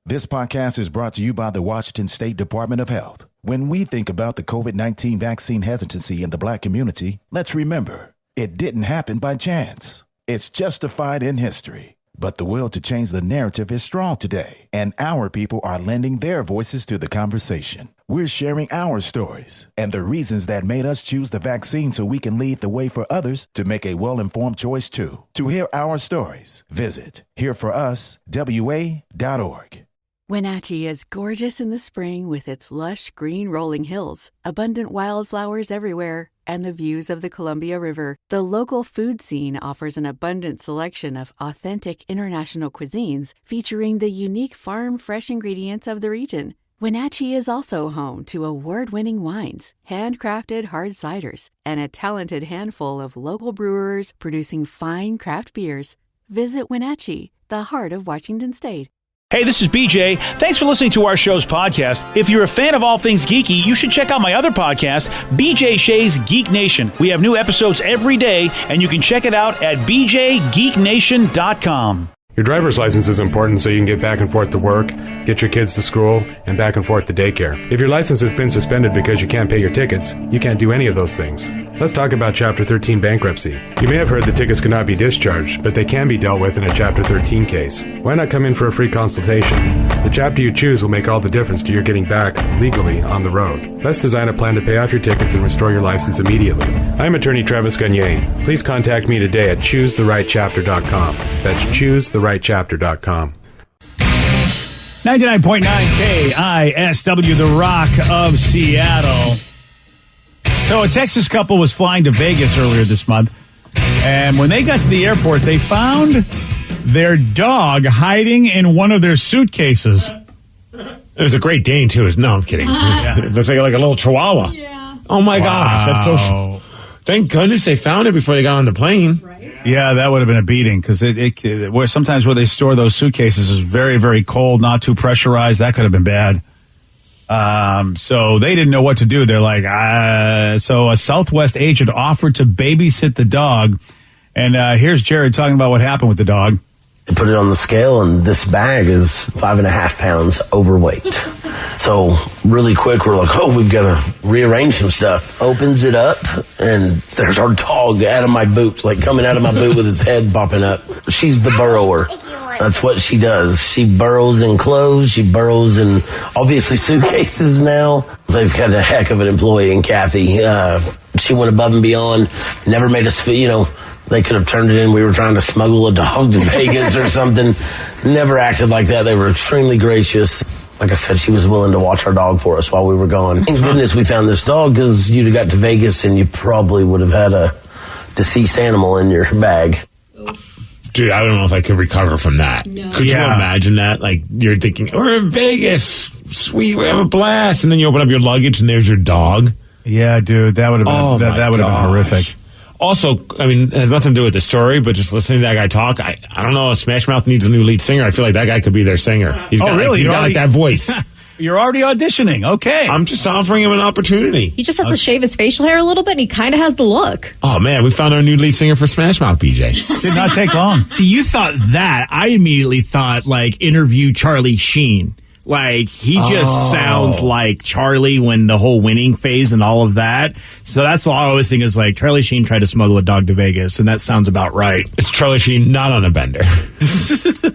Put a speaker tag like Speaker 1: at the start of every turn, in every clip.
Speaker 1: This podcast is brought to you by the Washington State Department of Health. When we think about the COVID-19 vaccine hesitancy in the Black community, let's remember, it didn't happen by chance. It's justified in history. But the will to change the narrative is strong today, and our people are lending their voices to the conversation. We're sharing our stories and the reasons that made us choose the vaccine so we can lead the way for others to make a well-informed choice too. To hear our stories, visit hereforuswa.org.
Speaker 2: Wenatchee is gorgeous in the spring with its lush green rolling hills, abundant wildflowers everywhere, and the views of the Columbia River. The local food scene offers an abundant selection of authentic international cuisines featuring the unique farm-fresh ingredients of the region. Wenatchee is also home to award-winning wines, handcrafted hard ciders, and a talented handful of local brewers producing fine craft beers. Visit Wenatchee, the heart of Washington State.
Speaker 3: Hey, this is BJ. Thanks for listening to our show's podcast. If you're a fan of all things geeky, you should check out my other podcast, BJ Shea's Geek Nation. We have new episodes every day, and you can check it out at bjgeeknation.com.
Speaker 4: Your driver's license is important so you can get back and forth to work, get your kids to school, and back and forth to daycare. If your license has been suspended because you can't pay your tickets, you can't do any of those things. Let's talk about Chapter 13 bankruptcy. You may have heard that tickets cannot be discharged, but they can be dealt with in a Chapter 13 case. Why not come in for a free consultation? The chapter you choose will make all the difference to your getting back legally on the road. Let's design a plan to pay off your tickets and restore your license immediately. I'm attorney Travis Gagne. Please contact me today at choosetherightchapter.com. That's choosetherightchapter.com.
Speaker 3: 99.9 KISW, the Rock of Seattle. So a Texas couple was flying to Vegas earlier this month, and when they got to the airport, they found their dog hiding in one of their suitcases.
Speaker 5: It was a Great Dane, too. No, I'm kidding. It looks like a little chihuahua.
Speaker 6: Yeah.
Speaker 5: Oh, my gosh. That's so... Thank goodness they found it before they got on the plane.
Speaker 6: Right.
Speaker 3: Yeah, that would have been a beating, because where sometimes where they store those suitcases is very, very cold, not too pressurized. That could have been bad. So they didn't know what to do. They're like, so a Southwest agent offered to babysit the dog. And here's Jared talking about what happened with the dog.
Speaker 7: They put it on the scale, and this bag is 5.5 pounds overweight. So really quick, we're like, oh, we've got to rearrange some stuff. Opens it up, and there's our dog out of my boot, like coming out of my boot with its head popping up. She's the burrower. That's what she does. She burrows in clothes. She burrows in, obviously, suitcases now. They've got a heck of an employee in Kathy. She went above and beyond, never made us feel, they could have turned it in. We were trying to smuggle a dog to Vegas or something. Never acted like that. They were extremely gracious. Like I said, she was willing to watch our dog for us while we were gone. Thank goodness we found this dog, because you'd have got to Vegas and you probably would have had a deceased animal in your bag.
Speaker 5: Dude, I don't know if I could recover from that.
Speaker 6: No.
Speaker 5: Could you imagine that? Like, you're thinking, we're in Vegas. Sweet, we have a blast. And then you open up your luggage and there's your dog.
Speaker 3: Yeah, dude, that would have been that would have been horrific.
Speaker 5: Also, I mean, it has nothing to do with the story, but just listening to that guy talk, I don't know, Smash Mouth needs a new lead singer. I feel like that guy could be their singer. He's got,
Speaker 3: really?
Speaker 5: He's got like that voice.
Speaker 3: You're already auditioning. Okay.
Speaker 5: I'm just offering him an opportunity.
Speaker 6: He just has to shave his facial hair a little bit, and he kind of has the look.
Speaker 5: Oh, man, we found our new lead singer for Smash Mouth, BJ.
Speaker 3: Did not take long.
Speaker 8: See, you thought that. I immediately thought, like, interview Charlie Sheen. Like, he just sounds like Charlie when the whole winning phase and all of that. So that's all I always think is, like, Charlie Sheen tried to smuggle a dog to Vegas, and that sounds about right.
Speaker 5: It's Charlie Sheen not on a bender.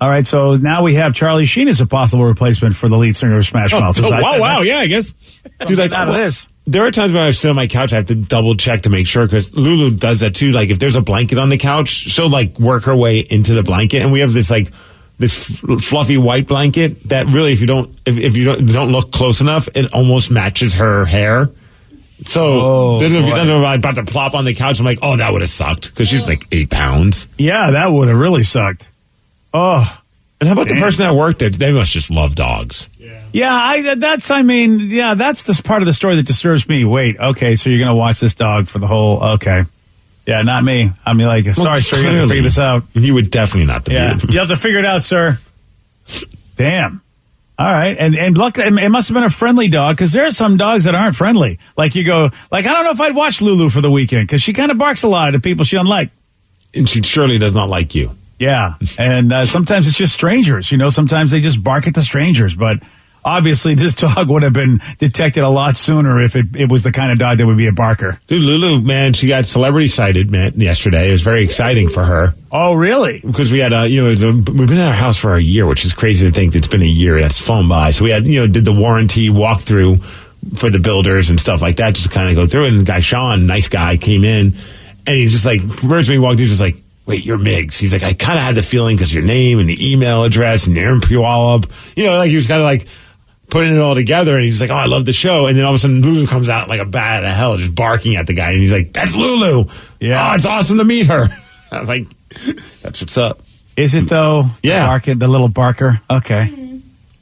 Speaker 3: All right, so now we have Charlie Sheen as a possible replacement for the lead singer of Smash Mouth.
Speaker 5: Wow, yeah, I guess. Dude, like,
Speaker 3: out of this.
Speaker 5: There are times when I sit on my couch, I have to double check to make sure, because Lulu does that too. Like, if there's a blanket on the couch, she'll, like, work her way into the blanket, and we have this, like, this fluffy white blanket that really, if you don't look close enough, it almost matches her hair. So then if I'm about to plop on the couch, I'm like, oh, that would have sucked, because she's like 8 pounds.
Speaker 3: Yeah, that would have really sucked. Oh,
Speaker 5: and how about the person that worked there? They must just love dogs.
Speaker 3: Yeah, that's this part of the story that disturbs me. Wait, okay, so you're gonna watch this dog for the whole? Okay. Yeah, not me. I mean, like, sorry, sir, you have to figure this out.
Speaker 5: You would definitely not.
Speaker 3: You have to figure it out, sir. Damn. All right. And look, it must have been a friendly dog, because there are some dogs that aren't friendly. Like, you go, like, I don't know if I'd watch Lulu for the weekend, because she kind of barks a lot at people she don't like.
Speaker 5: And she surely does not like you.
Speaker 3: Yeah, and sometimes it's just strangers. Sometimes they just bark at the strangers. But obviously, this dog would have been detected a lot sooner if it was the kind of dog that would be a barker.
Speaker 5: Dude, Lulu, man, she got celebrity sighted, man, yesterday. It was very exciting for her.
Speaker 3: Oh, really?
Speaker 5: Because we had, we've been in our house for a year, which is crazy to think it's been a year. That's flown by. So we had, did the warranty walkthrough for the builders and stuff like that, just to kind of go through it. And the guy, Sean, nice guy, came in, and he's just like, first when he walked in, just like, wait, you're Miggs. He's like, I kind of had the feeling because your name and the email address and your Puyallup, like he was kind of like putting it all together. And he's like, oh, I love the show. And then all of a sudden, Lulu comes out like a bat out of hell, just barking at the guy. And he's like, that's Lulu.
Speaker 3: Yeah.
Speaker 5: Oh, it's awesome to meet her. I was like, that's what's up.
Speaker 3: Is it though?
Speaker 5: Yeah.
Speaker 3: The little barker. Okay.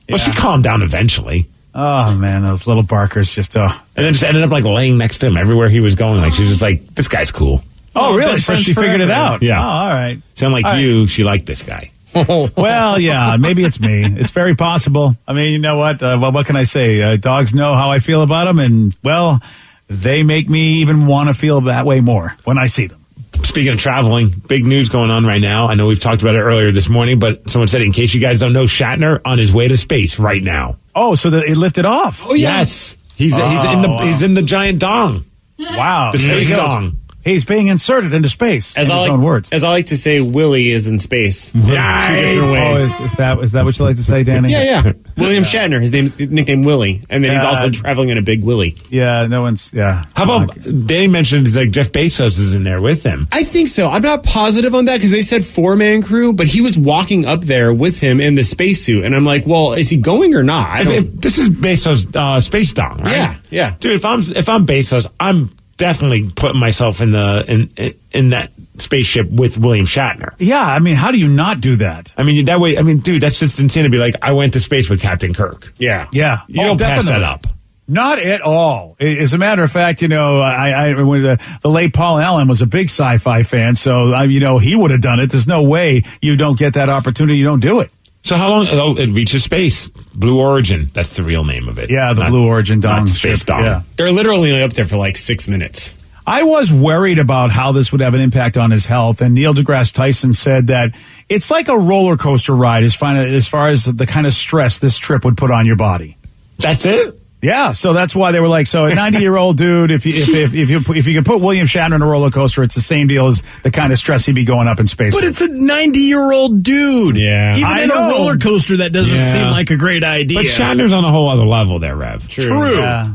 Speaker 5: Well, she calmed down eventually.
Speaker 3: Oh man, those little barkers just.
Speaker 5: And then just ended up like laying next to him everywhere he was going. Like she was just like, this guy's cool.
Speaker 3: Oh, really? So she figured it out.
Speaker 5: Yeah.
Speaker 3: Oh, all right.
Speaker 5: Sound like you, she liked this guy.
Speaker 3: Well, yeah, maybe it's me. It's very possible. I mean, you know what? What can I say? Dogs know how I feel about them, and, well, they make me even want to feel that way more when I see them.
Speaker 5: Speaking of traveling, big news going on right now. I know we've talked about it earlier this morning, but someone said, in case you guys don't know, Shatner on his way to space right now.
Speaker 3: Oh, so it lifted off.
Speaker 5: Oh, yes. He's in the giant dong.
Speaker 3: Wow.
Speaker 5: The space dong.
Speaker 3: He's being inserted into space.
Speaker 9: As
Speaker 3: in his own words.
Speaker 9: As I like to say, Willie is in space.
Speaker 3: Nice.
Speaker 9: 2 different ways.
Speaker 3: Oh, is that what you like to say, Danny?
Speaker 9: Yeah. William Shatner. His nickname Willie, and then he's also traveling in a big Willie.
Speaker 3: Yeah, no one's. Yeah.
Speaker 5: How about Danny mentioned like Jeff Bezos is in there with him?
Speaker 9: I think so. I'm not positive on that because they said 4-man crew, but he was walking up there with him in the spacesuit, and I'm like, well, is he going or not?
Speaker 5: This is Bezos' space dong, right?
Speaker 9: Yeah.
Speaker 5: Dude, if I'm Bezos, I'm definitely putting myself in that spaceship with William Shatner.
Speaker 3: Yeah, I mean, how do you not do that?
Speaker 5: I mean, that way, dude, that's just insane to be like, I went to space with Captain Kirk.
Speaker 9: Yeah.
Speaker 5: You don't pass that up.
Speaker 3: Not at all. As a matter of fact, when the late Paul Allen was a big sci-fi fan, so, he would have done it. There's no way you don't get that opportunity, you don't do it.
Speaker 5: So how long? Oh, it reaches space. Blue Origin. That's the real name of it.
Speaker 3: Yeah, the Blue Origin dong.
Speaker 5: Space dong.
Speaker 3: Yeah.
Speaker 9: They're literally only up there for like 6 minutes.
Speaker 3: I was worried about how this would have an impact on his health, and Neil deGrasse Tyson said that it's like a roller coaster ride as far as the kind of stress this trip would put on your body.
Speaker 5: That's it?
Speaker 3: Yeah, so that's why they were like, so a 90-year-old dude, if you could put William Shatner in a roller coaster, it's the same deal as the kind of stress he'd be going up in space.
Speaker 8: But it's a 90-year-old dude.
Speaker 9: Yeah.
Speaker 8: Even in a roller coaster, that doesn't seem like a great idea.
Speaker 5: But Shatner's on a whole other level there, Rev.
Speaker 8: True.
Speaker 3: Yeah.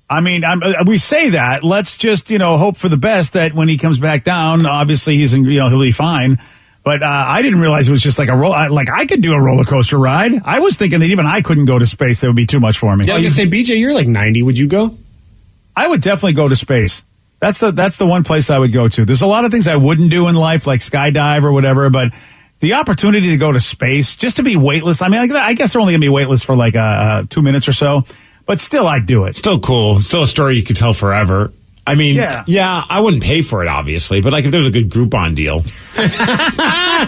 Speaker 3: I mean, we say that. Let's just, hope for the best that when he comes back down, obviously he'll be fine. But I didn't realize it was just like I could do a roller coaster ride. I was thinking that even I couldn't go to space. That would be too much for me.
Speaker 9: Yeah, I was gonna say, BJ, you're like 90. Would you go?
Speaker 3: I would definitely go to space. That's the one place I would go to. There's a lot of things I wouldn't do in life, like skydive or whatever, but the opportunity to go to space, just to be weightless. I mean, I guess they're only going to be weightless for like 2 minutes or so, but still, I'd do it.
Speaker 5: Still cool. Still a story you could tell forever. I mean, yeah, I wouldn't pay for it, obviously, but like if there's a good Groupon deal.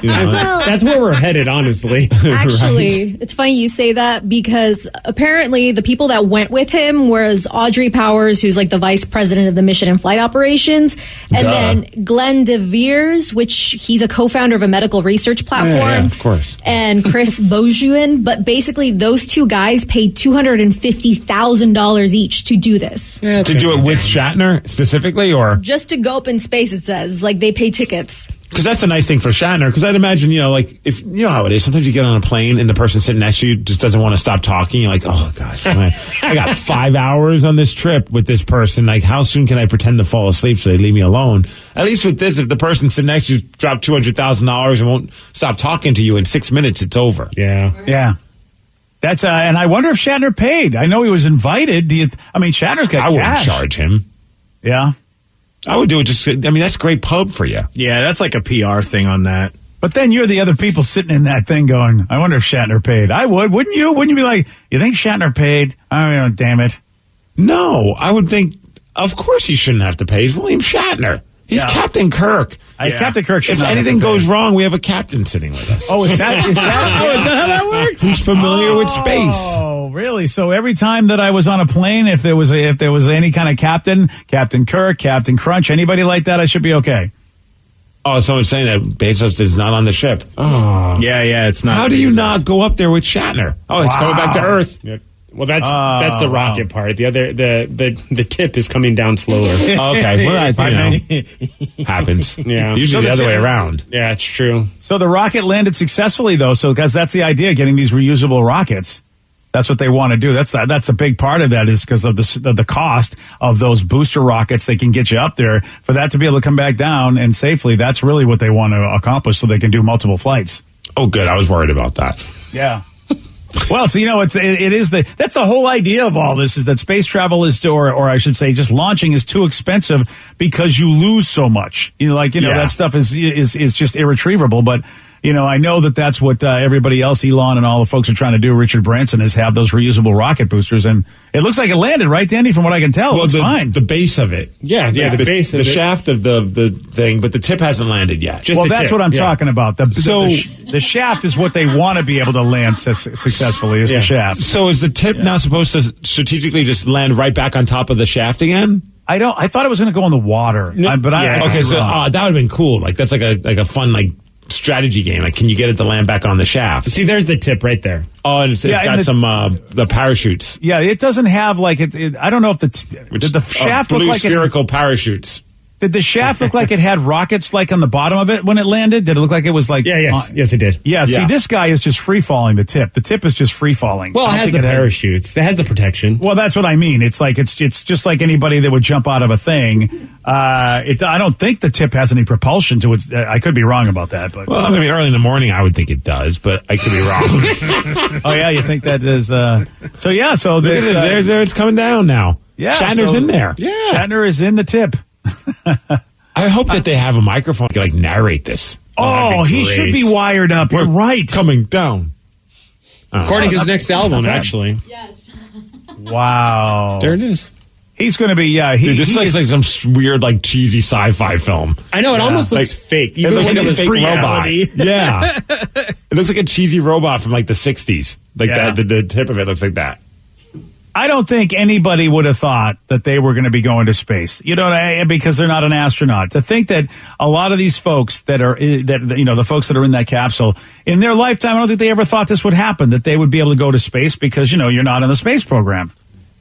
Speaker 9: That's where we're headed, honestly.
Speaker 6: Actually, It's funny you say that because apparently the people that went with him was Audrey Powers, who's like the vice president of the mission and flight operations, and then Glenn DeVeers, which he's a co-founder of a medical research platform.
Speaker 5: Yeah, of course.
Speaker 6: And Chris Bojuan. But basically, those two guys paid $250,000 each to do this.
Speaker 5: To do it with Shatner specifically, or
Speaker 6: just to go up in space, it says. Like, they pay tickets.
Speaker 5: Because that's the nice thing for Shatner. Because I'd imagine, like, if you know how it is, sometimes you get on a plane and the person sitting next to you just doesn't want to stop talking. You're like, oh gosh, man, I got 5 hours on this trip with this person. Like, how soon can I pretend to fall asleep so they leave me alone? At least with this, if the person sitting next to you dropped $200,000 and won't stop talking to you in 6 minutes, it's over.
Speaker 3: Yeah. That's and I wonder if Shatner paid. I know he was invited. Shatner's got
Speaker 5: I wouldn't
Speaker 3: cash.
Speaker 5: charge him.
Speaker 3: Yeah.
Speaker 5: I would do it that's great pub for you.
Speaker 8: Yeah, that's like a PR thing on that.
Speaker 3: But then you're the other people sitting in that thing going, I wonder if Shatner paid. I would. Wouldn't you? Wouldn't you be like, you think Shatner paid? Oh, damn it.
Speaker 5: No, I would think, of course he shouldn't have to pay. He's William Shatner. He's Captain Kirk.
Speaker 3: Captain Kirk should
Speaker 5: If
Speaker 3: not
Speaker 5: anything goes wrong, we have a captain sitting with us.
Speaker 3: Oh, is that how that works?
Speaker 5: Who's familiar with space?
Speaker 3: Oh, really? So every time that I was on a plane, if there was any kind of Captain Kirk, Captain Crunch, anybody like that, I should be okay.
Speaker 5: Oh, someone's saying that Bezos is not on the ship. Oh.
Speaker 8: Yeah, it's not.
Speaker 5: How do you not go up there with Shatner? Oh, it's coming back to Earth.
Speaker 9: Yep. Well, that's the rocket part. The other the tip is coming down slower.
Speaker 5: Okay, well that happens.
Speaker 9: Yeah,
Speaker 5: usually the other way around.
Speaker 9: Yeah, it's true.
Speaker 3: So the rocket landed successfully, though. So because that's the idea, getting these reusable rockets. That's what they want to do. That's a big part of that is because of the cost of those booster rockets. They can get you up there for that to be able to come back down and safely. That's really what they want to accomplish, so they can do multiple flights.
Speaker 5: Oh, good. I was worried about that.
Speaker 3: Yeah. Well, so that's the whole idea of all this is that space travel is or I should say just launching is too expensive because you lose so much. That stuff is just irretrievable. But I know that's what everybody else, Elon and all the folks are trying to do. Richard Branson is have those reusable rocket boosters, and it looks like it landed, right, Danny? From what I can tell,
Speaker 5: well,
Speaker 3: it's fine.
Speaker 5: The base of it,
Speaker 9: the base, of
Speaker 5: the shaft of the thing, but the tip hasn't landed yet.
Speaker 3: That's what I'm talking about. The shaft is what they want to be able to land successfully. Is the shaft?
Speaker 5: So is the tip now supposed to strategically just land right back on top of the shaft again?
Speaker 3: I thought it was going to go in the water, that
Speaker 5: would have been cool. Like that's like a fun strategy game. Like, can you get it to land back on the shaft?
Speaker 9: See, there's the tip right there.
Speaker 5: Oh, and it's got some the parachutes.
Speaker 3: Yeah, it doesn't have I don't know if did the shaft look like
Speaker 5: spherical parachutes.
Speaker 3: Did the shaft look like it had rockets on the bottom of it when it landed? Did it look like it was
Speaker 9: yes, it did.
Speaker 3: Yeah, see, this guy is just free falling. The tip is just free falling.
Speaker 9: Well, it has the parachutes. It has the protection.
Speaker 3: Well, that's what I mean. It's just like anybody that would jump out of a thing. I don't think the tip has any propulsion to it. I could be wrong about that, but
Speaker 5: early in the morning I would think it does, but I could be wrong.
Speaker 3: Oh yeah, you think that is? So
Speaker 5: there it's coming down now.
Speaker 3: Yeah,
Speaker 5: Shatner's in there.
Speaker 3: Yeah, Shatner is in the tip.
Speaker 5: I hope that they have a microphone to narrate this.
Speaker 3: Oh, he should be wired up. You're right.
Speaker 5: Coming down.
Speaker 9: Recording his next album, actually.
Speaker 6: Yes.
Speaker 3: Wow.
Speaker 9: There it is.
Speaker 3: He's going to be,
Speaker 5: this looks like some weird, cheesy sci-fi film.
Speaker 9: I know, it almost looks fake.
Speaker 5: It looks like a fake robot.
Speaker 3: reality.
Speaker 5: Yeah. It looks like a cheesy robot from the 60s. The tip of it looks like that.
Speaker 3: I don't think anybody would have thought that they were going to be going to space. Because they're not an astronaut. To think that a lot of these folks the folks that are in that capsule, in their lifetime, I don't think they ever thought this would happen, that they would be able to go to space because, you're not in the space program.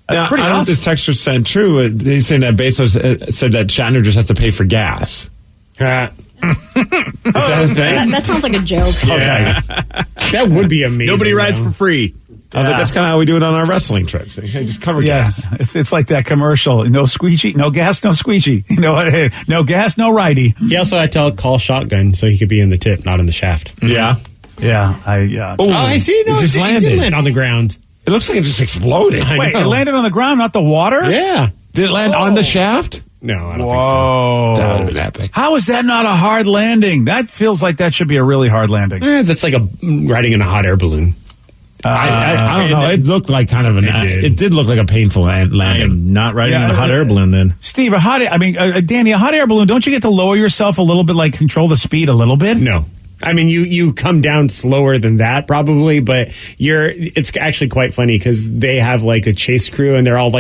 Speaker 3: That's pretty
Speaker 5: I don't know if this text was sent true. He's saying that Bezos said that Shatner just has to pay for gas.
Speaker 9: Is that a thing?
Speaker 6: That sounds like a joke.
Speaker 9: Okay. That would be amazing.
Speaker 8: Nobody rides for free.
Speaker 5: I think that's kind of how we do it on our wrestling trips. Just cover gas.
Speaker 3: It's like that commercial. No squeegee, no gas, no squeegee. No gas, no righty.
Speaker 9: He also had to call shotgun so he could be in the tip, not in the shaft.
Speaker 5: Yeah.
Speaker 3: Yeah.
Speaker 9: Oh, I see. No, it did land on the ground.
Speaker 5: It looks like it just exploded.
Speaker 3: Wait, it landed on the ground, not the water?
Speaker 9: Yeah.
Speaker 5: Did it land on the shaft?
Speaker 9: No, I don't think so.
Speaker 5: That would have been epic.
Speaker 3: How is that not a hard landing? That feels like that should be a really hard landing.
Speaker 9: That's like riding in a hot air balloon.
Speaker 5: I don't know. It looked like kind of it did look like a painful landing.
Speaker 8: I am not riding in a hot air balloon then.
Speaker 3: Steve, Danny, a hot air balloon, don't you get to lower yourself a little bit, control the speed a little bit?
Speaker 9: No. I mean, you come down slower than that probably, but it's actually quite funny because they have a chase crew and they're all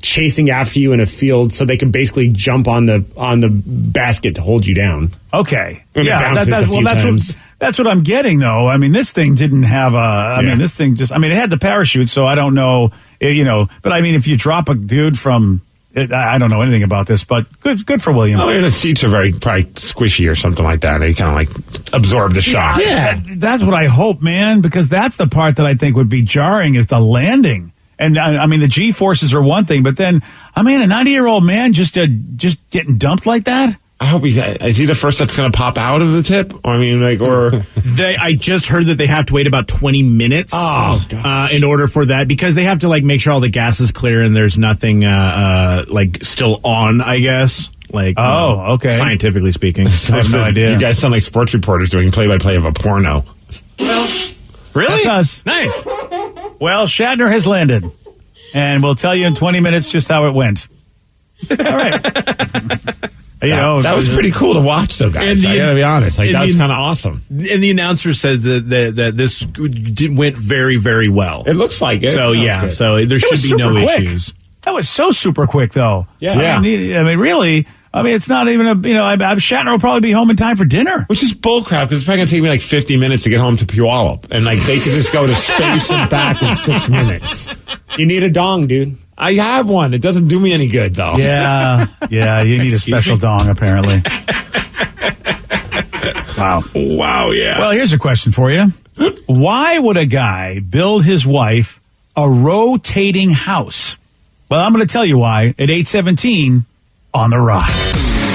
Speaker 9: chasing after you in a field so they can basically jump on the basket to hold you down.
Speaker 3: Okay.
Speaker 9: And it bounces a few times.
Speaker 3: That's what I'm getting though. I mean, this thing didn't have this thing just, it had the parachute, so I don't know, but I mean, if you drop a dude from, I don't know anything about this, but good for William.
Speaker 5: The seats are probably squishy or something like that. They kind of absorb the shock.
Speaker 3: Yeah, that's what I hope, man, because that's the part that I think would be jarring is the landing. And the G forces are one thing, but then, a 90-year-old man just getting dumped like that.
Speaker 5: I hope is he the first that's going to pop out of the tip?
Speaker 8: I just heard that they have to wait about 20 minutes in order for that because they have to make sure all the gas is clear and there's nothing still on, I guess.
Speaker 3: Okay.
Speaker 8: Scientifically speaking.
Speaker 3: I have no idea.
Speaker 5: You guys sound like sports reporters doing play-by-play of a porno.
Speaker 8: Really?
Speaker 3: That's us.
Speaker 8: Nice.
Speaker 3: Well, Shatner has landed, and we'll tell you in 20 minutes just how it went. All right.
Speaker 5: That was pretty cool to watch, though, guys. I gotta be honest. That was kind of awesome.
Speaker 8: And the announcer says that this went very, very well.
Speaker 5: It looks like it.
Speaker 8: So, so there should be no issues.
Speaker 3: That was so super quick, though.
Speaker 5: Yeah.
Speaker 3: Really, I mean, it's not even Shatner will probably be home in time for dinner.
Speaker 5: Which is bullcrap, because it's probably going to take me like 50 minutes to get home to Puyallup. And like they can just go to space and back in 6 minutes.
Speaker 9: You need a dong, dude.
Speaker 5: I have one. It doesn't do me any good, though.
Speaker 3: Yeah, you need a special dong, apparently. Wow.
Speaker 5: Wow, yeah.
Speaker 3: Well, here's a question for you. Why would a guy build his wife a rotating house? Well, I'm going to tell you why at 8:17 on The Rock.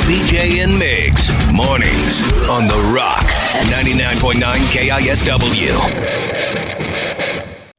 Speaker 10: BJ and Migs, mornings on The Rock, 99.9 KISW.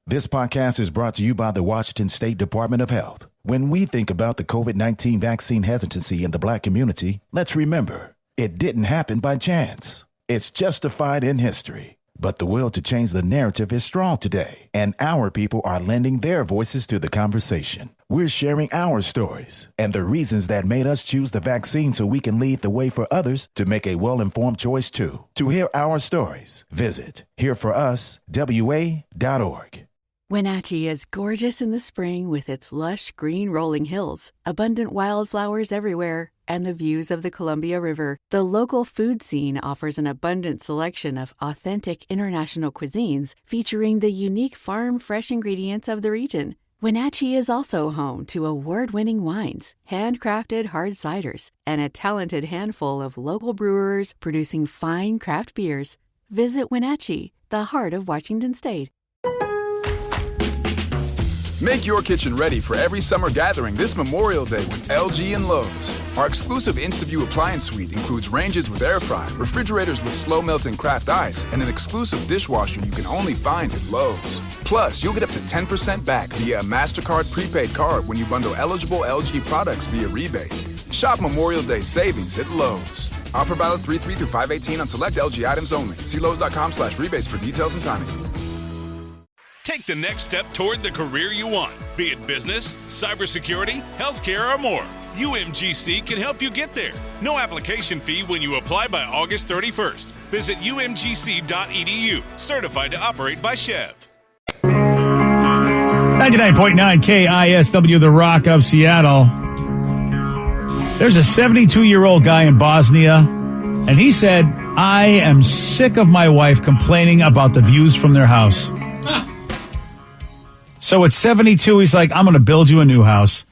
Speaker 1: This podcast is brought to you by the Washington State Department of Health. When we think about the COVID-19 vaccine hesitancy in the Black community, let's remember, it didn't happen by chance. It's justified in history. But the will to change the narrative is strong today, and our people are lending their voices to the conversation. We're sharing our stories and the reasons that made us choose the vaccine so we can lead the way for others to make a well-informed choice too. To hear our stories, visit hereforuswa.org.
Speaker 2: Wenatchee is gorgeous in the spring with its lush green rolling hills, abundant wildflowers everywhere, and the views of the Columbia River. The local food scene offers an abundant selection of authentic international cuisines featuring the unique farm-fresh ingredients of the region. Wenatchee is also home to award-winning wines, handcrafted hard ciders, and a talented handful of local brewers producing fine craft beers. Visit Wenatchee, the heart of Washington State.
Speaker 11: Make your kitchen ready for every summer gathering this Memorial Day with LG and Lowe's. Our exclusive InstaView appliance suite includes ranges with air fry, refrigerators with slow melting craft ice, and an exclusive dishwasher you can only find at Lowe's. Plus, you'll get up to 10% back via a MasterCard prepaid card when you bundle eligible LG products via rebate. Shop Memorial Day savings at Lowe's. Offer valid 3/3 through 5/18 on select LG items only. See Lowe's.com/rebates for details and timing.
Speaker 12: Take the next step toward the career you want, be it business, cybersecurity, healthcare, or more. UMGC can help you get there. No application fee when you apply by August 31st. Visit umgc.edu, certified to operate by Chev.
Speaker 3: 99.9 KISW, The Rock of Seattle. There's a 72-year-old guy in Bosnia, and he said, I am sick of my wife complaining about the views from their house. So at 72, he's like, I'm going to build you a new house.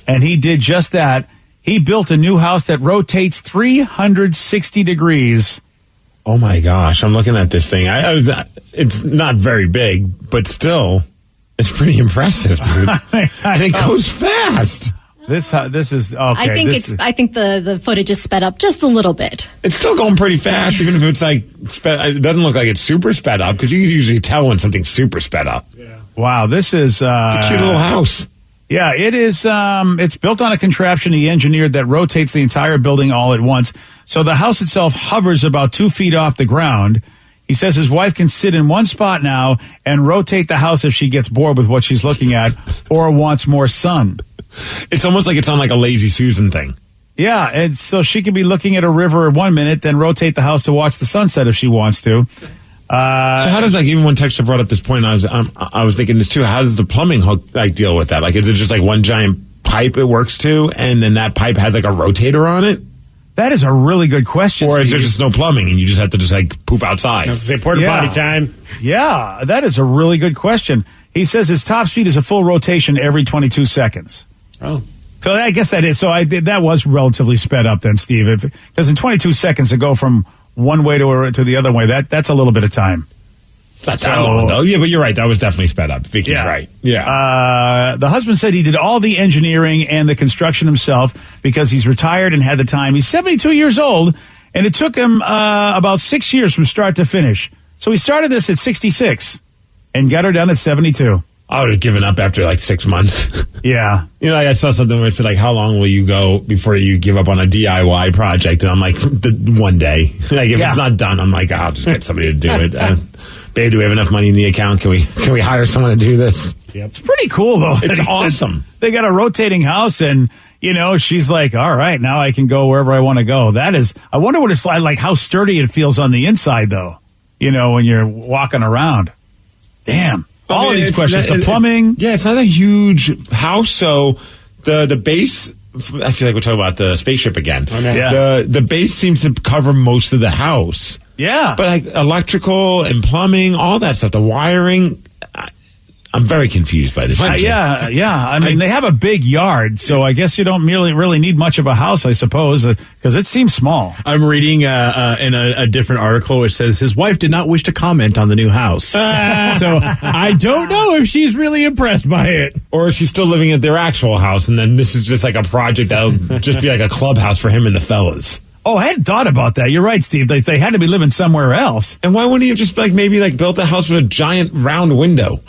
Speaker 3: And he did just that. He built a new house that rotates 360 degrees.
Speaker 5: Oh, my gosh. I'm looking at this thing. It's not very big, but still, it's pretty impressive, dude. And it goes fast.
Speaker 3: This is okay.
Speaker 6: I think the footage is sped up just a little bit.
Speaker 5: It's still going pretty fast, even if it's like sped. It doesn't look like it's super sped up, because you can usually tell when something's super sped up.
Speaker 3: Yeah. Wow, this is
Speaker 5: it's a cute little house.
Speaker 3: Yeah, it is. It's built on a contraption he engineered that rotates the entire building all at once. So the house itself hovers about 2 feet off the ground. He says his wife can sit in one spot now and rotate the house if she gets bored with what she's looking at or wants more sun.
Speaker 5: It's almost like it's on like a Lazy Susan thing.
Speaker 3: Yeah, and so she could be looking at a river 1 minute, then rotate the house to watch the sunset if she wants to.
Speaker 5: So how does, like, even when Texter brought up this point, I was thinking this too, how does the plumbing hook like deal with that? Like, is it just like one giant pipe it works to, and then that pipe has like a rotator on it?
Speaker 3: That is a really good question.
Speaker 5: Or is there just no plumbing and you just have to just like poop outside?
Speaker 9: Let's say porta potty time.
Speaker 3: Yeah, that is a really good question. He says his top speed is a full rotation every 22 seconds.
Speaker 5: Oh.
Speaker 3: So I guess that is, that was relatively sped up then, Steve. Because in 22 seconds to go from one way to the other way, that's a little bit of time.
Speaker 5: It's not that long, though. Yeah, but you're right. That was definitely sped up. Vicky's right. Yeah.
Speaker 3: The husband said he did all the engineering and the construction himself because he's retired and had the time. He's 72 years old, and it took him about 6 years from start to finish. So he started this at 66 and got her done at 72.
Speaker 5: I would have given up after like 6 months.
Speaker 3: Yeah.
Speaker 5: You know, I saw something where it said, like, how long will you go before you give up on a DIY project? And I'm like, one day. Like, if it's not done, I'm like, I'll just get somebody to do it. Babe, do we have enough money in the account? Can we hire someone to do this?
Speaker 3: Yep. It's pretty cool, though.
Speaker 5: It's awesome.
Speaker 3: They got a rotating house, and, you know, she's like, all right, now I can go wherever I want to go. That is, I wonder what it's like how sturdy it feels on the inside, though, you know, when you're walking around. Damn. All of these questions, the plumbing.
Speaker 5: It's not a huge house, so the base I feel like we're talking about the spaceship again.
Speaker 9: Oh, no.
Speaker 3: Yeah.
Speaker 5: The base seems to cover most of the house.
Speaker 3: Yeah.
Speaker 5: But like electrical and plumbing, all that stuff, the wiring, I'm very confused by this.
Speaker 3: Yeah. I mean, they have a big yard, so I guess you don't really need much of a house, I suppose, because it seems small.
Speaker 8: I'm reading in a different article which says his wife did not wish to comment on the new house. So I don't know if she's really impressed by it.
Speaker 5: Or if she's still living at their actual house, and then this is just like a project that'll just be like a clubhouse for him and the fellas.
Speaker 3: Oh, I hadn't thought about that. You're right, Steve. They had to be living somewhere else.
Speaker 5: And why wouldn't he have just maybe built a house with a giant round window?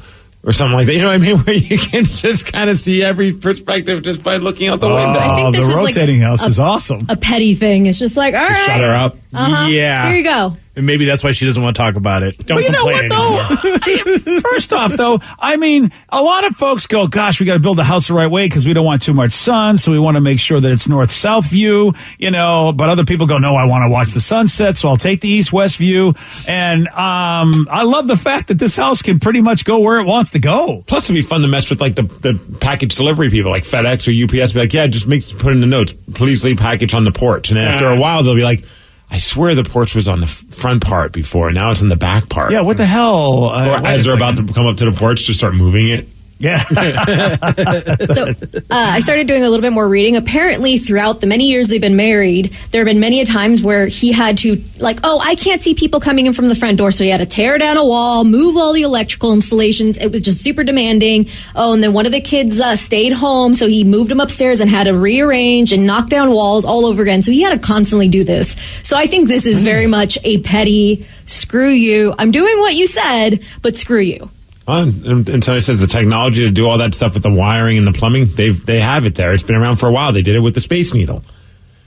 Speaker 5: Or something like that, you know what I mean? Where you can just kind of see every perspective just by looking out the window.
Speaker 6: I think
Speaker 3: the
Speaker 6: this is
Speaker 3: rotating house is awesome.
Speaker 6: A petty thing. It's just like, all right.
Speaker 5: Shut her up.
Speaker 8: Yeah.
Speaker 6: Here you go.
Speaker 8: And maybe that's why she doesn't want to talk about it.
Speaker 3: But you know what, though? First off, though, I mean, a lot of folks go, gosh, we got to build the house the right way because we don't want too much sun, so we want to make sure that it's north-south view, but other people go, no, I want to watch the sunset, so I'll take the east-west view. And I love the fact that this house can pretty much go where it wants to go.
Speaker 5: Plus, it'd be fun to mess with the package delivery people like FedEx or UPS. Be like, yeah, just put in the notes, please leave package on the porch. And then after a while, they'll be like, I swear the porch was on the front part before. Now it's in the back part.
Speaker 3: Yeah, what the hell?
Speaker 5: Or as they're about to come up to the porch, to start moving it.
Speaker 3: Yeah.
Speaker 6: So I started doing a little bit more reading. Apparently, throughout the many years they've been married, there have been many a times where he had to, I can't see people coming in from the front door. So he had to tear down a wall, move all the electrical installations. It was just super demanding. Oh, and then one of the kids stayed home. So he moved him upstairs and had to rearrange and knock down walls all over again. So he had to constantly do this. So I think this is very much a petty, screw you. I'm doing what you said, but screw you.
Speaker 5: And so it says the technology to do all that stuff with the wiring and the plumbing, they have it there. It's been around for a while. They did it with the Space Needle.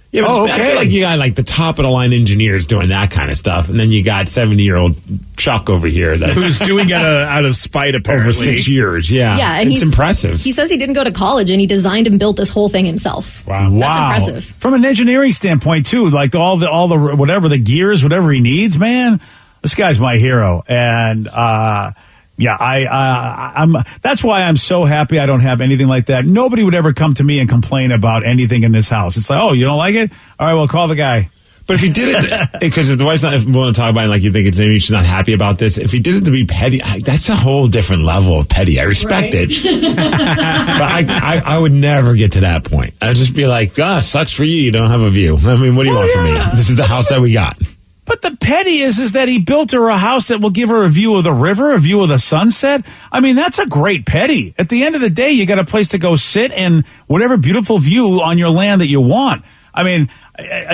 Speaker 5: Yeah, but I feel like you got the top of the line engineers doing that kind of stuff, and then you got 70-year-old Chuck over here who's
Speaker 8: doing it out of spite apparently
Speaker 5: over 6 years. Yeah,
Speaker 6: and
Speaker 5: it's impressive.
Speaker 6: He says he didn't go to college and he designed and built this whole thing himself.
Speaker 3: Wow,
Speaker 6: that's impressive.
Speaker 3: From an engineering standpoint too, like all the whatever the gears, whatever he needs, man. This guy's my hero, and yeah, I'm. That's why I'm so happy I don't have anything like that. Nobody would ever come to me and complain about anything in this house. It's like, oh, you don't like it? All right, well, call the guy.
Speaker 5: But if he did it, because if the wife's not willing to talk about it, like you think maybe she's not happy about this. If he did it to be petty, that's a whole different level of petty. I respect it, but I would never get to that point. I'd just be like, gosh, sucks for you. You don't have a view. I mean, what do you want from me? This is the house that we got.
Speaker 3: But the petty is that he built her a house that will give her a view of the river, a view of the sunset. I mean, that's a great petty. At the end of the day, you got a place to go sit and whatever beautiful view on your land that you want. I mean,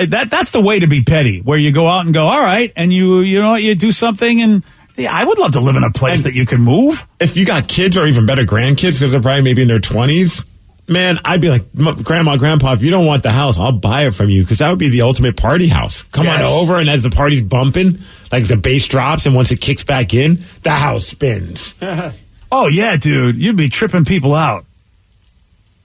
Speaker 3: that's the way to be petty, where you go out and go, all right, and you do something, and yeah, I would love to live in a place that you can move.
Speaker 5: If you got kids or even better grandkids, because they're probably maybe in their 20s, man, I'd be like, Grandma, Grandpa, if you don't want the house, I'll buy it from you, because that would be the ultimate party house. Come on over, and as the party's bumping, like the bass drops, and once it kicks back in, the house spins.
Speaker 3: Oh, yeah, dude. You'd be tripping people out.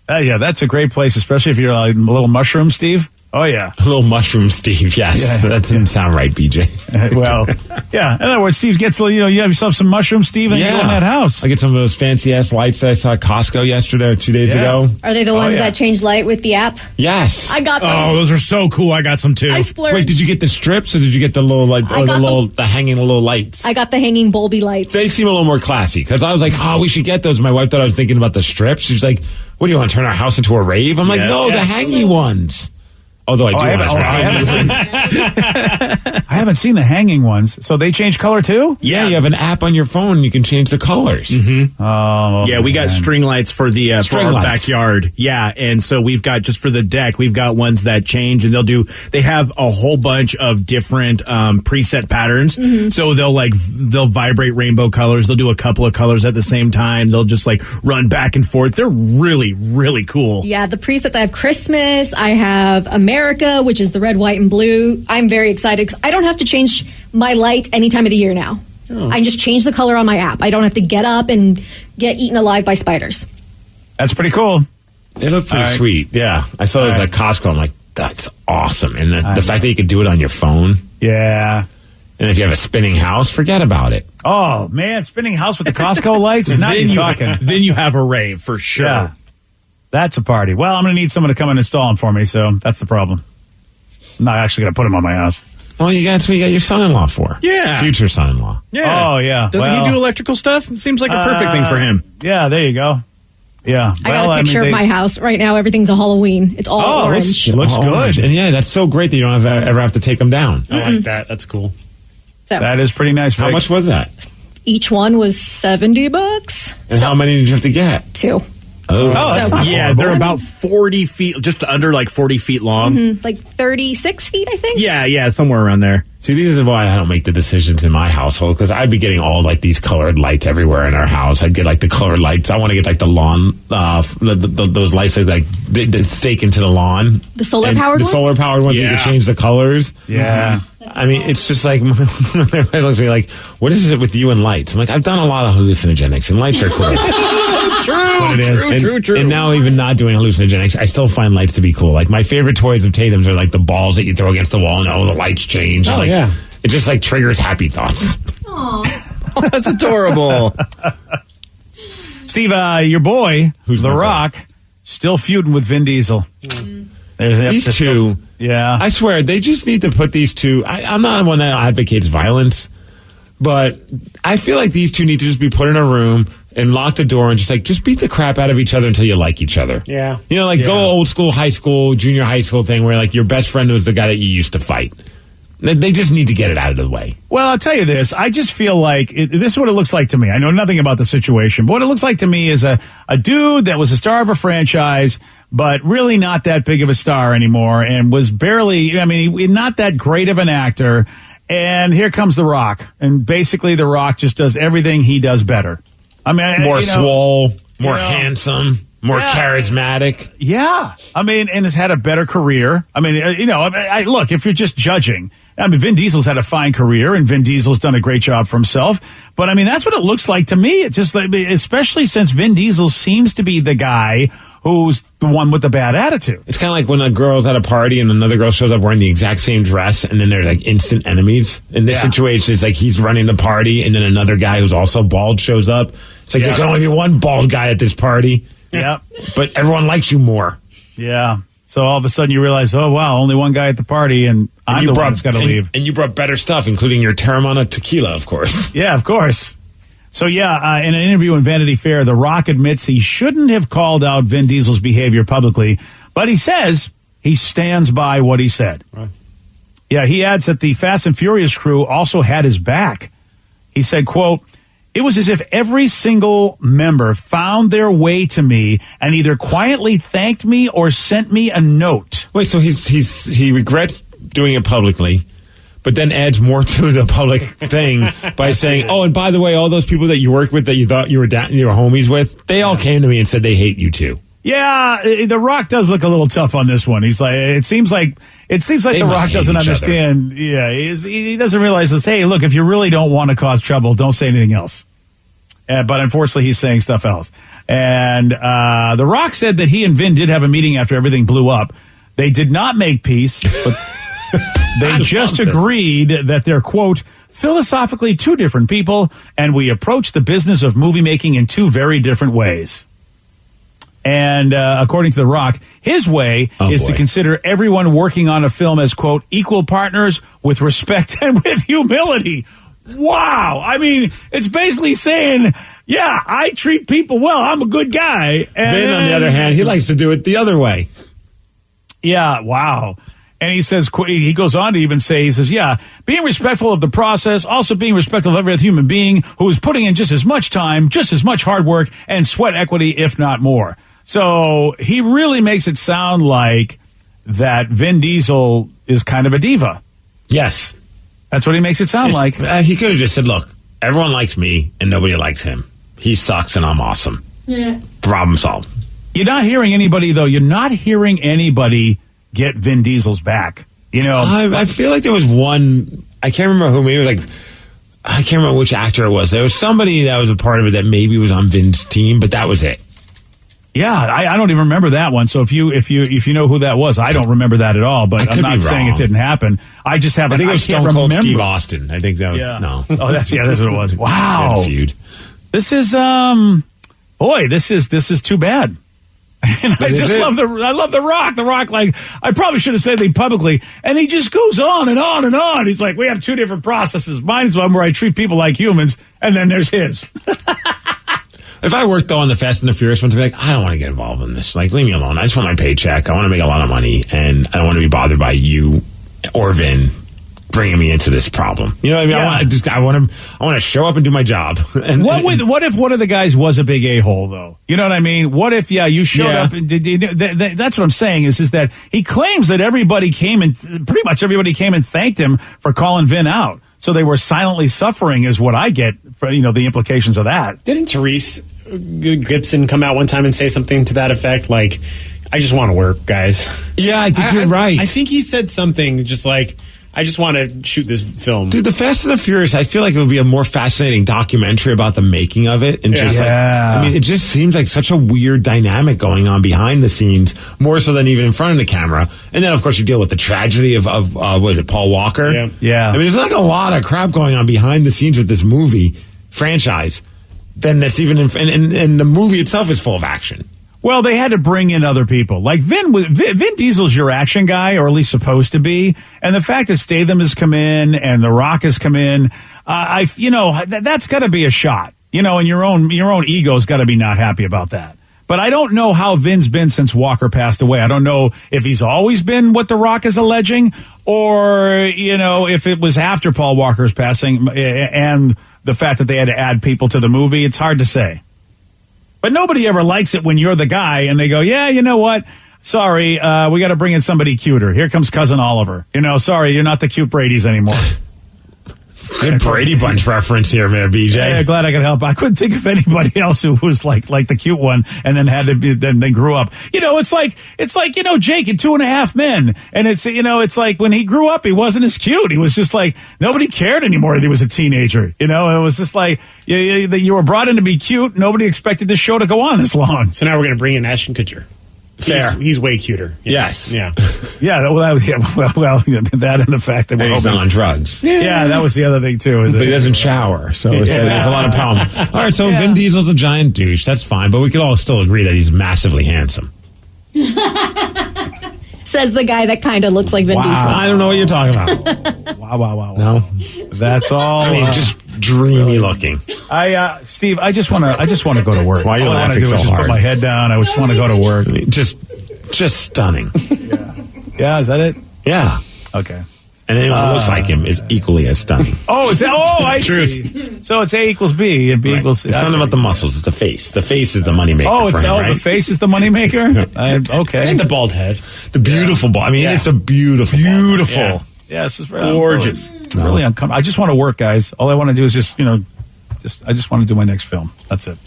Speaker 3: Yeah, that's a great place, especially if you're like a little mushroom, Steve. Oh, yeah.
Speaker 5: A little mushroom, Steve, yes. Yeah. That didn't sound right, BJ.
Speaker 3: Well, yeah. In other words, Steve gets, you have yourself some mushrooms, Steve, and you go in that house.
Speaker 5: I get some of those fancy-ass lights that I saw at Costco yesterday or 2 days ago.
Speaker 6: Are they the ones that change light with the app?
Speaker 5: Yes.
Speaker 6: I got them.
Speaker 8: Oh, those are so cool. I got some, too.
Speaker 6: I splurged.
Speaker 5: Wait, did you get the strips, or did you get the little, the hanging little lights?
Speaker 6: I got the hanging bulby lights.
Speaker 5: They seem a little more classy, because I was like, we should get those. My wife thought I was thinking about the strips. She's like, what do you want to turn our house into a rave? I'm like, no, the hanging ones. Although I
Speaker 3: haven't seen the hanging ones. So they change color too?
Speaker 5: Yeah, you have an app on your phone and you can change the colors.
Speaker 8: Mm-hmm. Oh, yeah, we got string lights for the for our backyard. Yeah, and so we've got, just for the deck, we've got ones that change, and they have a whole bunch of different preset patterns. Mm-hmm. So they'll vibrate rainbow colors. They'll do a couple of colors at the same time. They'll just run back and forth. They're really, really cool.
Speaker 6: Yeah, the presets, I have Christmas, I have America, which is the red, white, and blue. I'm very excited because I don't have to change my light any time of the year now. Oh. I just change the color on my app. I don't have to get up and get eaten alive by spiders.
Speaker 3: That's pretty cool.
Speaker 5: They look pretty sweet. Yeah. I saw it was at Costco. I'm like, that's awesome. And the fact that you could do it on your phone.
Speaker 3: Yeah.
Speaker 5: And if you have a spinning house, forget about it.
Speaker 3: Oh, man, spinning house with the Costco lights? Now you're talking.
Speaker 8: Then you have a rave for sure.
Speaker 3: Yeah. That's a party. Well, I'm going to need someone to come and install them for me, so that's the problem. I'm not actually going to put them on my house.
Speaker 5: Well, that's what you got your son-in-law for.
Speaker 8: Yeah.
Speaker 5: Future son-in-law.
Speaker 8: Yeah.
Speaker 3: Oh, yeah.
Speaker 8: Doesn't he do electrical stuff? It seems like a perfect thing for him.
Speaker 3: Yeah, there you go. Yeah.
Speaker 6: I got a picture of my house right now. Everything's a Halloween. It's all orange.
Speaker 3: It looks good.
Speaker 5: And yeah, that's so great that you don't ever have to take them down.
Speaker 8: I like that. That's cool.
Speaker 6: So
Speaker 3: That is pretty nice.
Speaker 5: How
Speaker 3: Vic.
Speaker 5: much was that?
Speaker 6: each one was $70.
Speaker 5: And how many did you have to get?
Speaker 6: 2.
Speaker 5: Oh,
Speaker 3: that's not
Speaker 8: Yeah,
Speaker 3: horrible.
Speaker 8: they're about 40 feet, just under like 40 feet long.
Speaker 6: Like 36 feet, I think.
Speaker 8: Yeah, somewhere around there.
Speaker 5: See, these are why I don't make the decisions in my household, because I'd be getting all like these colored lights everywhere in our house. I'd get like the colored lights. I want to get like the lawn, those lights that stake into the lawn.
Speaker 6: The solar powered
Speaker 5: The
Speaker 6: ones?
Speaker 5: solar powered ones. You
Speaker 8: Yeah.
Speaker 5: can change the colors.
Speaker 3: Yeah.
Speaker 5: I mean, it's just like, everybody looks at me like, what is it with you and lights? I'm like, I've done a lot of hallucinogenics, and lights are cool.
Speaker 8: True.
Speaker 5: And now even not doing hallucinogenics, I still find lights to be cool. Like my favorite toys of Tatum's are like the balls that you throw against the wall and the lights change.
Speaker 9: Oh,
Speaker 5: And,
Speaker 9: yeah.
Speaker 5: It just like triggers happy thoughts.
Speaker 8: That's adorable.
Speaker 3: Steve, your boy,
Speaker 5: Who's
Speaker 3: The
Speaker 5: my boy?
Speaker 3: Rock, still feuding with Vin Diesel.
Speaker 5: These two,
Speaker 3: Yeah.
Speaker 5: I swear, they just need to put these two. I'm not one that advocates violence, but I feel like these two need to just be put in a room and lock the door and just beat the crap out of each other until you like each other.
Speaker 9: Yeah.
Speaker 5: You know, go old school, high school, junior high school thing where like your best friend was the guy that you used to fight. They just need to get it out of the way.
Speaker 3: Well, I'll tell you this. I just feel like this is what it looks like to me. I know nothing about the situation, but what it looks like to me is a dude that was a star of a franchise, but really not that big of a star anymore and was barely, not that great of an actor. And here comes The Rock. And basically, The Rock just does everything he does better.
Speaker 5: More swole, more handsome, more charismatic.
Speaker 3: Yeah. And has had a better career. Look, if you're just judging, Vin Diesel's had a fine career and Vin Diesel's done a great job for himself. But that's what it looks like to me. It just, especially since Vin Diesel seems to be the guy who's the one with the bad attitude.
Speaker 5: It's kind of like when a girl's at a party and another girl shows up wearing the exact same dress, and then they're like instant enemies. In this situation, it's like he's running the party, and then another guy who's also bald shows up. It's like there can only be one bald guy at this party.
Speaker 3: Yeah.
Speaker 5: But everyone likes you more.
Speaker 3: Yeah. So all of a sudden you realize, oh, wow, only one guy at the party, and I'm the one that's got to leave.
Speaker 5: And you brought better stuff, including your Terramana tequila, of course.
Speaker 3: Yeah, of course. So, in an interview in Vanity Fair, The Rock admits he shouldn't have called out Vin Diesel's behavior publicly, but he says he stands by what he said.
Speaker 5: Right.
Speaker 3: Yeah, he adds that the Fast and Furious crew also had his back. He said, quote, "It was as if every single member found their way to me and either quietly thanked me or sent me a note."
Speaker 5: Wait, so he regrets doing it publicly, but then adds more to the public thing by saying, "Oh, and by the way, all those people that you worked with that you thought you were homies with, they all came to me and said they hate you too."
Speaker 3: Yeah, The Rock does look a little tough on this one. He's like, it seems like The Rock doesn't understand. Other. Yeah, he doesn't realize this. Hey, look, if you really don't want to cause trouble, don't say anything else. But unfortunately, he's saying stuff else. And The Rock said that he and Vin did have a meeting after everything blew up. They did not make peace, but they just agreed that they're, quote, philosophically two different people, and we approach the business of movie making in two very different ways. And according to The Rock, his way is to consider everyone working on a film as, quote, equal partners with respect and with humility. Wow. It's basically saying, yeah, I treat people well. I'm a good guy. And
Speaker 5: Vin, on the other hand, he likes to do it the other way.
Speaker 3: Yeah, wow. And he says, he goes on to even say, he says, yeah, being respectful of the process, also being respectful of every other human being who is putting in just as much time, just as much hard work, and sweat equity, if not more. So he really makes it sound like that Vin Diesel is kind of a diva.
Speaker 5: Yes.
Speaker 3: That's what he makes it sound like.
Speaker 5: He could have just said, look, everyone likes me and nobody likes him. He sucks and I'm awesome.
Speaker 6: Yeah.
Speaker 5: Problem solved.
Speaker 3: You're not hearing anybody, though. You're not hearing anybody get Vin Diesel's back.
Speaker 5: I feel like there was one, I can't remember who, maybe I can't remember which actor it was. There was somebody that was a part of it that maybe was on Vin's team, but that was it.
Speaker 3: Yeah, I don't even remember that one. So if you know who that was, I don't remember that at all. But I'm not saying it didn't happen. I just haven't.
Speaker 5: I think it was Stone Cold Steve Austin. I think that was no.
Speaker 3: Oh, that's what it was. Wow.
Speaker 5: Feud.
Speaker 3: This is this is too bad. And I love The Rock. The Rock, like, I probably should have said anything publicly. And he just goes on and on and on. He's like, we have two different processes. Mine's one where I treat people like humans, and then there's his.
Speaker 5: If I worked, though, on the Fast and the Furious ones, I'd be like, I don't want to get involved in this. Like, leave me alone. I just want my paycheck. I want to make a lot of money, and I don't want to be bothered by you or Vin bringing me into this problem. You know what I mean? Yeah. I want to show up and do my job. And
Speaker 3: what if one of the guys was a big a-hole, though? You know what I mean? What if, you showed up and that's what I'm saying is that he claims that everybody came and pretty much everybody came and thanked him for calling Vin out. So they were silently suffering is what I get for, the implications of that.
Speaker 9: Didn't Therese Gibson come out one time and say something to that effect? Like, I just want to work, guys.
Speaker 5: Yeah, I think you're right.
Speaker 9: I think he said something just like, I just want to shoot this film.
Speaker 5: Dude, the Fast and the Furious, I feel like it would be a more fascinating documentary about the making of it. And it just seems like such a weird dynamic going on behind the scenes, more so than even in front of the camera. And then, of course, you deal with the tragedy of what is it, Paul Walker?
Speaker 3: Yeah.
Speaker 5: I mean, there's like a lot of crap going on behind the scenes with this movie franchise. Then that's even and the movie itself is full of action.
Speaker 3: Well, they had to bring in other people. Like Vin Diesel's your action guy, or at least supposed to be. And the fact that Statham has come in and The Rock has come in, that's got to be a shot. And your own ego's got to be not happy about that. But I don't know how Vin's been since Walker passed away. I don't know if he's always been what The Rock is alleging, or if it was after Paul Walker's passing and the fact that they had to add people to the movie. It's hard to say. But nobody ever likes it when you're the guy and they go, yeah, you know what? Sorry, we got to bring in somebody cuter. Here comes Cousin Oliver. Sorry, you're not the cute Brady's anymore.
Speaker 5: Good Brady Bunch reference here, man, BJ.
Speaker 3: Yeah, glad I could help. I couldn't think of anybody else who was like the cute one and then had to be, then grew up. It's like Jake in 2.5 Men. And it's like when he grew up, he wasn't as cute. He was just like, nobody cared anymore that he was a teenager. It was just like, you were brought in to be cute. Nobody expected this show to go on this long.
Speaker 9: So now we're going to bring in Ashton Kutcher.
Speaker 5: Fair.
Speaker 9: He's way cuter.
Speaker 5: Yes.
Speaker 9: Yeah.
Speaker 3: Well, that and the fact that
Speaker 5: he's not on drugs.
Speaker 3: Yeah, that was the other thing too.
Speaker 5: But he doesn't shower, so there's a lot of problem. All right, so Vin Diesel's a giant douche. That's fine, but we could all still agree that he's massively handsome.
Speaker 6: Says the guy that kind of looks like Vin Diesel.
Speaker 5: I don't know what you're talking about.
Speaker 3: Wow.
Speaker 5: No,
Speaker 3: that's all.
Speaker 5: I mean, just dreamy looking.
Speaker 3: Steve, I just want to go to work.
Speaker 5: Why are you
Speaker 3: all
Speaker 5: laughing so
Speaker 3: hard? Just put my head down. I just want to go to work.
Speaker 5: I mean, just stunning.
Speaker 3: Yeah, is that it?
Speaker 5: Yeah.
Speaker 3: Okay.
Speaker 5: And anyone who looks like him is equally as stunning.
Speaker 3: Is that? I see. So it's A equals B and B equals C.
Speaker 5: It's not about the muscles. It's the face. The face is the moneymaker.
Speaker 3: The face is the moneymaker? Okay.
Speaker 9: And the bald head.
Speaker 5: The beautiful bald. I mean, it's a beautiful.
Speaker 3: Beautiful.
Speaker 5: Yeah.
Speaker 3: Yes, it's
Speaker 9: gorgeous.
Speaker 3: Really uncomfortable. I just want to work, guys. All I want to do is I just want to do my next film. That's it.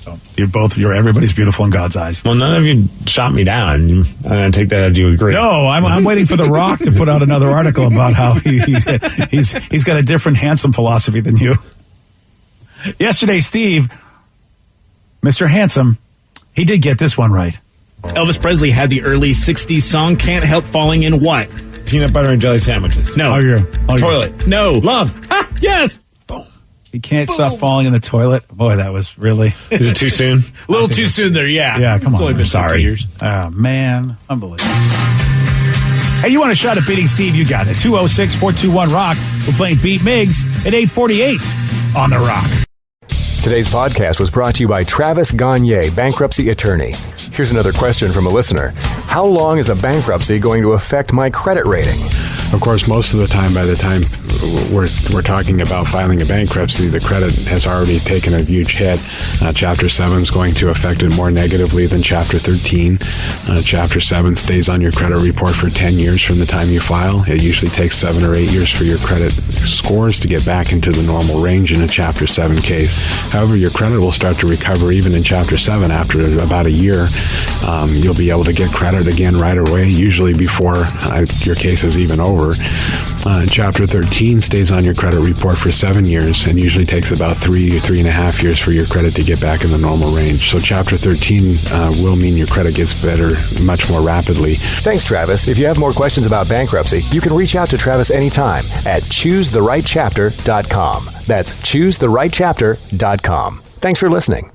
Speaker 3: So everybody's beautiful in God's eyes.
Speaker 5: Well, none of you shot me down. I take that as you agree.
Speaker 3: No, I'm waiting for The Rock to put out another article about how he's got a different handsome philosophy than you. Yesterday, Steve, Mr. Handsome, he did get this one right.
Speaker 8: Elvis Presley had the early 60s song Can't Help Falling in what?
Speaker 5: Peanut butter and jelly sandwiches.
Speaker 8: No.
Speaker 5: Toilet.
Speaker 8: No.
Speaker 5: Love.
Speaker 8: Yes.
Speaker 5: Boom.
Speaker 3: He can't stop falling in the toilet. Boy, that was really...
Speaker 5: Is it too soon?
Speaker 8: A little too soon there, yeah.
Speaker 3: Yeah, come on.
Speaker 8: It's only been 2 years.
Speaker 3: Oh, man. Unbelievable. Hey, you want a shot at beating Steve? You got it. 206-421-ROCK. We're playing Beat Miggs at 8:48 on The Rock.
Speaker 13: Today's podcast was brought to you by Travis Gagne, bankruptcy attorney. Here's another question from a listener. How long is a bankruptcy going to affect my credit rating?
Speaker 4: Of course, most of the time, by the time we're talking about filing a bankruptcy, the credit has already taken a huge hit. Chapter 7 is going to affect it more negatively than Chapter 13. Chapter 7 stays on your credit report for 10 years from the time you file. It usually takes 7 or 8 years for your credit scores to get back into the normal range in a Chapter 7 case. However, your credit will start to recover even in Chapter 7 after about a year. You'll be able to get credit again right away, usually before your case is even over. Chapter 13 stays on your credit report for 7 years and usually takes about 3.5 years for your credit to get back in the normal range. So Chapter 13 will mean your credit gets better much more rapidly.
Speaker 13: Thanks, Travis. If you have more questions about bankruptcy, you can reach out to Travis anytime at choosetherightchapter.com. That's choosetherightchapter.com. Thanks for listening.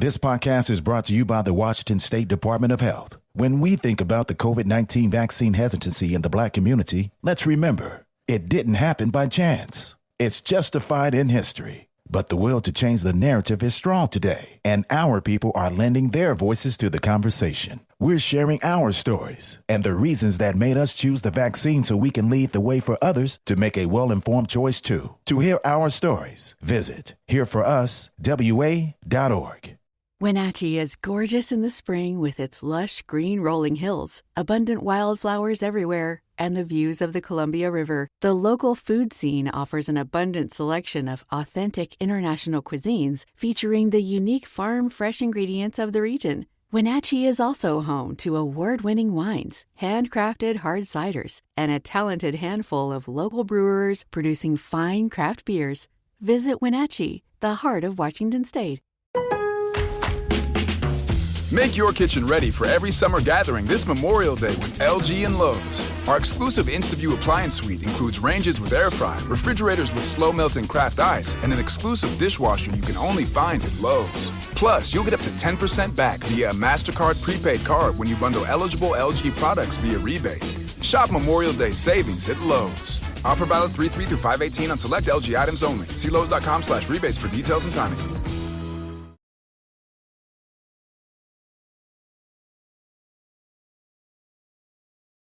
Speaker 1: This podcast is brought to you by the Washington State Department of Health. When we think about the COVID-19 vaccine hesitancy in the Black community, let's remember, it didn't happen by chance. It's justified in history. But the will to change the narrative is strong today, and our people are lending their voices to the conversation. We're sharing our stories and the reasons that made us choose the vaccine so we can lead the way for others to make a well-informed choice too. To hear our stories, visit hereforuswa.org.
Speaker 2: Wenatchee is gorgeous in the spring with its lush green rolling hills, abundant wildflowers everywhere, and the views of the Columbia River. The local food scene offers an abundant selection of authentic international cuisines featuring the unique farm-fresh ingredients of the region. Wenatchee is also home to award-winning wines, handcrafted hard ciders, and a talented handful of local brewers producing fine craft beers. Visit Wenatchee, the heart of Washington State.
Speaker 11: Make your kitchen ready for every summer gathering this Memorial Day with LG and Lowe's. Our exclusive InstaView appliance suite includes ranges with air fry, refrigerators with slow melting craft ice, and an exclusive dishwasher you can only find at Lowe's. Plus, you'll get up to 10% back via a MasterCard prepaid card when you bundle eligible LG products via rebate. Shop Memorial Day savings at Lowe's. Offer valid 3/3 through 5/18 on select LG items only. See Lowe's.com/rebates for details and timing.